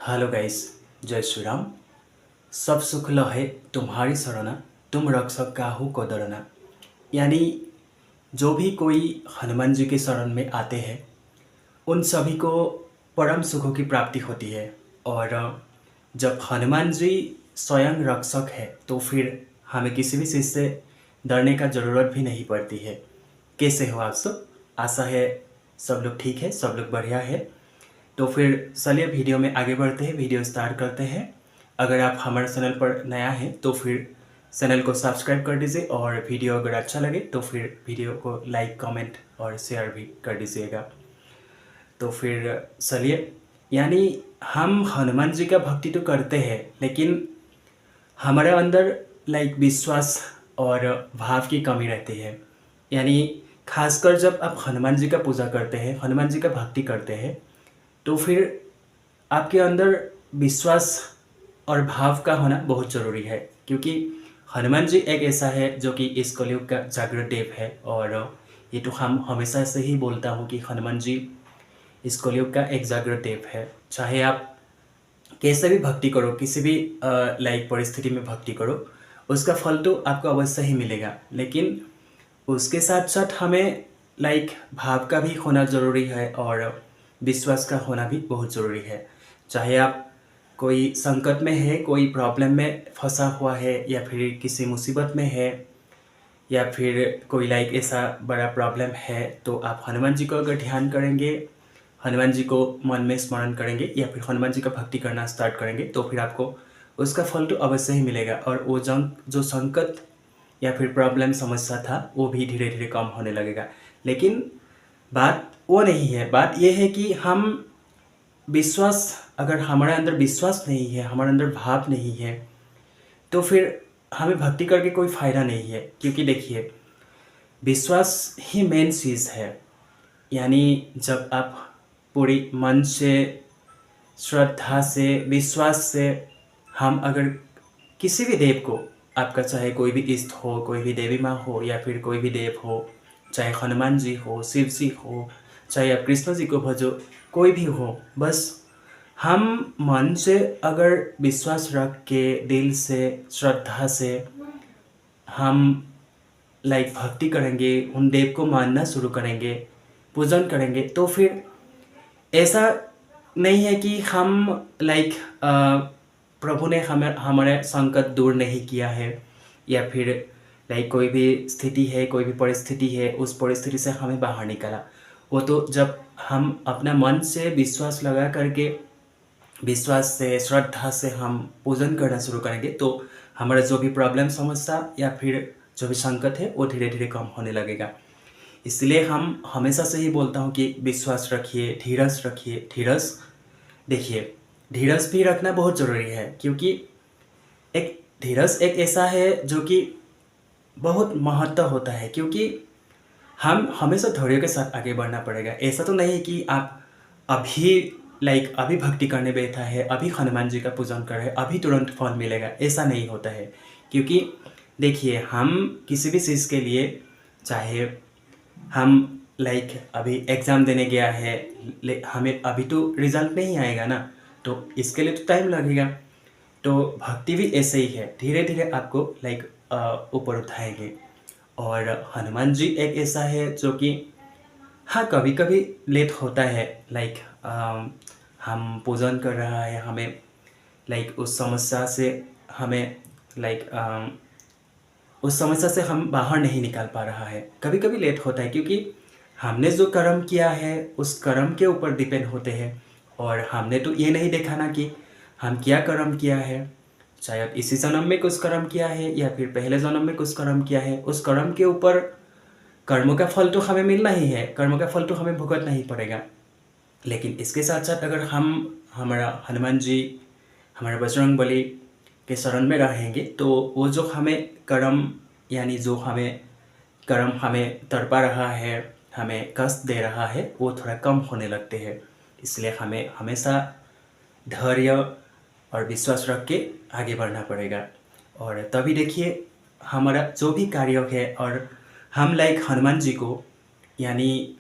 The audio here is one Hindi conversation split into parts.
Hello guys. जय श्री राम। सब सुख लहे तुम्हारी सरना, तुम रक्षक काहू को डरना। यानी जो भी कोई हनुमान जी के शरण में आते हैं उन सभी को परम सुखों की प्राप्ति होती है। और जब हनुमान जी स्वयं रक्षक है तो फिर हमें किसी भी चीज़ से डरने का ज़रूरत भी नहीं पड़ती है। कैसे हो आप सब? आशा है सब लोग ठीक है, सब लोग बढ़िया है। तो फिर चलिए वीडियो में आगे बढ़ते हैं, वीडियो स्टार्ट करते हैं। अगर आप हमारे चैनल पर नया हैं तो फिर चैनल को सब्सक्राइब कर दीजिए, और वीडियो अगर अच्छा लगे तो फिर वीडियो को लाइक, कमेंट और शेयर भी कर दीजिएगा। तो फिर चलिए, यानी हम हनुमान जी का भक्ति तो करते हैं, लेकिन हमारे अंदर विश्वास और भाव की कमी रहती है। यानी खासकर जब आप हनुमान जी का पूजा करते हैं, हनुमान जी का भक्ति करते हैं, तो फिर आपके अंदर विश्वास और भाव का होना बहुत ज़रूरी है। क्योंकि हनुमान जी एक ऐसा है जो कि इस कलयुग का जागृत देव है। और ये तो हम हमेशा से ही बोलता हूँ कि हनुमान जी इस कलयुग का एक जागृत देव है। चाहे आप कैसे भी भक्ति करो, किसी भी परिस्थिति में भक्ति करो, उसका फल तो आपको अवश्य ही मिलेगा। लेकिन उसके साथ साथ हमें भाव का भी होना ज़रूरी है, और विश्वास का होना भी बहुत ज़रूरी है। चाहे आप कोई संकट में है, कोई प्रॉब्लम में फंसा हुआ है, या फिर किसी मुसीबत में है, या फिर कोई ऐसा बड़ा प्रॉब्लम है, तो आप हनुमान जी को अगर ध्यान करेंगे, हनुमान जी को मन में स्मरण करेंगे, या फिर हनुमान जी का भक्ति करना स्टार्ट करेंगे, तो फिर आपको उसका फल तो अवश्य ही मिलेगा। और वो जो संकट या फिर प्रॉब्लम, समस्या था, वो भी धीरे धीरे कम होने लगेगा। लेकिन बात वो नहीं है, बात ये है कि हम विश्वास, अगर हमारे अंदर विश्वास नहीं है, हमारे अंदर भाव नहीं है, तो फिर हमें भक्ति करके कोई फ़ायदा नहीं है। क्योंकि देखिए, विश्वास ही मेन चीज़ है। यानी जब आप पूरी मन से, श्रद्धा से, विश्वास से, हम अगर किसी भी देव को, आपका चाहे कोई भी इष्ट हो, कोई भी देवी माँ हो, या फिर कोई भी देव हो, चाहे हनुमान जी हो, शिव जी हो, चाहे आप कृष्ण जी को भजो, कोई भी हो, बस हम मन से अगर विश्वास रख के, दिल से, श्रद्धा से हम भक्ति करेंगे, उन देव को मानना शुरू करेंगे, पूजन करेंगे, तो फिर ऐसा नहीं है कि हम प्रभु ने हमें हमारे संकट दूर नहीं किया है, या फिर कोई भी स्थिति है, कोई भी परिस्थिति है, उस परिस्थिति से हमें बाहर निकाला। वो तो जब हम अपना मन से विश्वास लगा करके, विश्वास से, श्रद्धा से हम पूजन करना शुरू करेंगे, तो हमारा जो भी प्रॉब्लम, समस्या या फिर जो भी संकट है, वो धीरे धीरे कम होने लगेगा। इसलिए हम हमेशा से ही बोलता हूँ कि विश्वास रखिए, धीरज रखिए। धीरज, देखिए, धीरज भी रखना बहुत ज़रूरी है। क्योंकि धीरज एक ऐसा है जो कि बहुत महत्व होता है। क्योंकि हम हमेशा धैर्य के साथ आगे बढ़ना पड़ेगा। ऐसा तो नहीं कि आप अभी अभी भक्ति करने बैठा है, अभी हनुमान जी का पूजन कर रहे हैं, अभी तुरंत फल मिलेगा, ऐसा नहीं होता है। क्योंकि देखिए, हम किसी भी चीज़ के लिए, चाहे हम अभी एग्ज़ाम देने गया है, हमें अभी तो रिज़ल्ट नहीं आएगा ना, तो इसके लिए तो टाइम लगेगा। तो भक्ति भी ऐसे ही है, धीरे धीरे आपको ऊपर उठाएंगे। और हनुमान जी एक ऐसा है जो कि, हाँ, कभी कभी लेट होता है। हम पूजन कर रहा है, हमें उस समस्या से हमें उस समस्या से हम बाहर नहीं निकाल पा रहा है, कभी कभी लेट होता है। क्योंकि हमने जो कर्म किया है उस कर्म के ऊपर डिपेंड होते हैं। और हमने तो ये नहीं देखा ना कि हम क्या कर्म किया है। शायद इसी जन्म में कुछ कर्म किया है, या फिर पहले जन्म में कुछ कर्म किया है, उस कर्म के ऊपर कर्मों का फल तो हमें मिलना ही है, कर्मों का फल तो हमें भुगतना ही पड़ेगा। लेकिन इसके साथ साथ अगर हम हमारा हनुमान जी, हमारा बजरंगबली के शरण में रहेंगे, तो वो जो हमें कर्म, यानी जो हमें कर्म हमें तड़पा रहा है, हमें कष्ट दे रहा है, वो थोड़ा कम होने लगते हैं। इसलिए हमें हमेशा धैर्य और विश्वास रख के आगे बढ़ना पड़ेगा। और तभी देखिए, हमारा जो भी कार्य है, और हम हनुमान जी को, यानी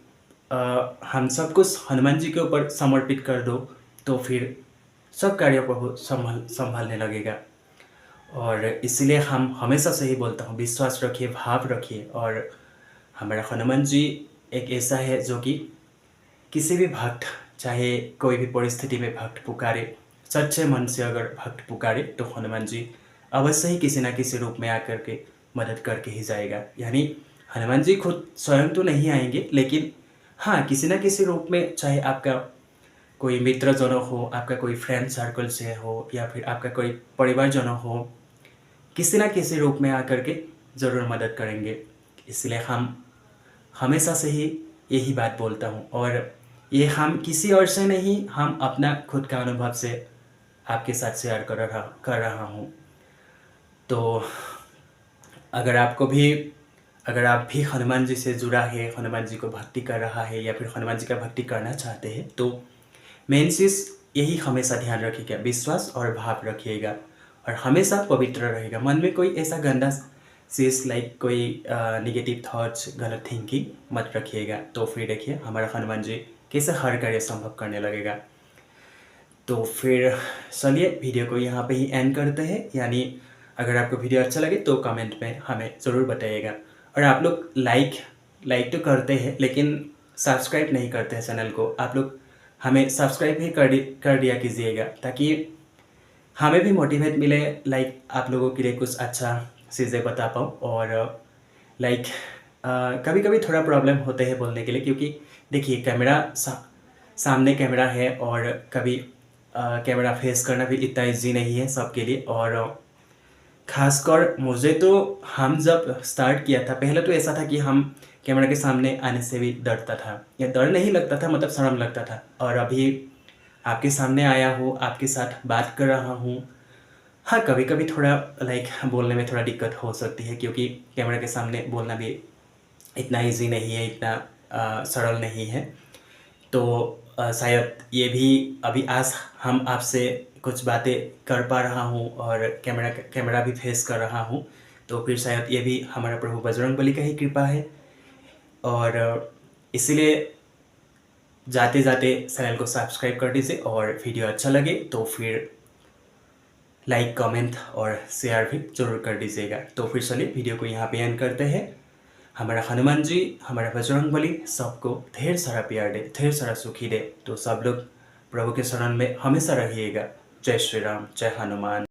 हम सब कुछ हनुमान जी के ऊपर समर्पित कर दो, तो फिर सब कार्यों को वो संभालने लगेगा। और इसलिए हम हमेशा से ही बोलता हूँ, विश्वास रखिए, भाव रखिए। और हमारा हनुमान जी एक ऐसा है जो कि किसी भी भक्त, चाहे कोई भी परिस्थिति में भक्त पुकारे, सच्चे मन से अगर भक्त पुकारे तो हनुमान जी अवश्य ही किसी ना किसी रूप में आकर के मदद करके ही जाएगा। यानी हनुमान जी खुद स्वयं तो नहीं आएंगे, लेकिन हाँ, किसी ना किसी रूप में, चाहे आपका कोई मित्रजनों हो, आपका कोई फ्रेंड सर्कल से हो, या फिर आपका कोई परिवारजनों हो, किसी ना किसी रूप में आकर के ज़रूर मदद करेंगे। इसलिए हम हमेशा से ही यही बात बोलता हूँ, और ये हम किसी और से नहीं, हम अपना खुद का अनुभव से आपके साथ शेयर कर रहा हूँ। तो अगर आपको भी, अगर आप भी हनुमान जी से जुड़ा है, हनुमान जी को भक्ति कर रहा है, या फिर हनुमान जी का भक्ति करना चाहते हैं, तो मेन चीज़ यही हमेशा ध्यान रखिएगा, विश्वास और भाव रखिएगा, और हमेशा पवित्र रहेगा। मन में कोई ऐसा गंदा चीज़, लाइक कोई नेगेटिव थॉट्स, गलत थिंकिंग मत रखिएगा। तो फिर देखिए हमारा हनुमान जी कैसे हर कार्य संभव करने लगेगा। तो फिर चलिए वीडियो को यहाँ पे ही एंड करते हैं। यानी अगर आपको वीडियो अच्छा लगे तो कमेंट में हमें ज़रूर बताइएगा। और आप लोग लाइक तो करते हैं, लेकिन सब्सक्राइब नहीं करते हैं चैनल को। आप लोग हमें सब्सक्राइब भी कर दिया कीजिएगा, ताकि हमें भी मोटिवेट मिले, लाइक आप लोगों के लिए कुछ अच्छा चीज़ें बता पाऊँ। और लाइक कभी कभी थोड़ा प्रॉब्लम होते हैं बोलने के लिए, क्योंकि देखिए कैमरा सामने कैमरा है, और कभी कैमरा फेस करना भी इतना ईजी नहीं है सबके लिए। और खासकर मुझे तो, हम जब स्टार्ट किया था पहले तो ऐसा था कि हम कैमरा के सामने आने से भी डरता था, या डर नहीं लगता था, मतलब शर्म लगता था। और अभी आपके सामने आया हूँ, आपके साथ बात कर रहा हूँ। हाँ, कभी कभी थोड़ा लाइक बोलने में थोड़ा दिक्कत हो सकती है, क्योंकि कैमरा के सामने बोलना भी इतना ईजी नहीं है, इतना सरल नहीं है। तो शायद ये भी अभी आज हम आपसे कुछ बातें कर पा रहा हूँ, और कैमरा भी फेस कर रहा हूँ, तो फिर शायद ये भी हमारा प्रभु बजरंगबली का ही कृपा है। और इसीलिए जाते जाते चैनल को सब्सक्राइब कर दीजिए, और वीडियो अच्छा लगे तो फिर लाइक, कमेंट और शेयर भी जरूर कर दीजिएगा। तो फिर चलिए वीडियो को यहाँ पे एंड करते हैं। हमारा हनुमान जी, हमारा बजरंगबली सबको ढेर सारा प्यार दे, ढेर सारा सुखी दे। तो सब लोग प्रभु के शरण में हमेशा रहिएगा। जय श्री राम, जय हनुमान।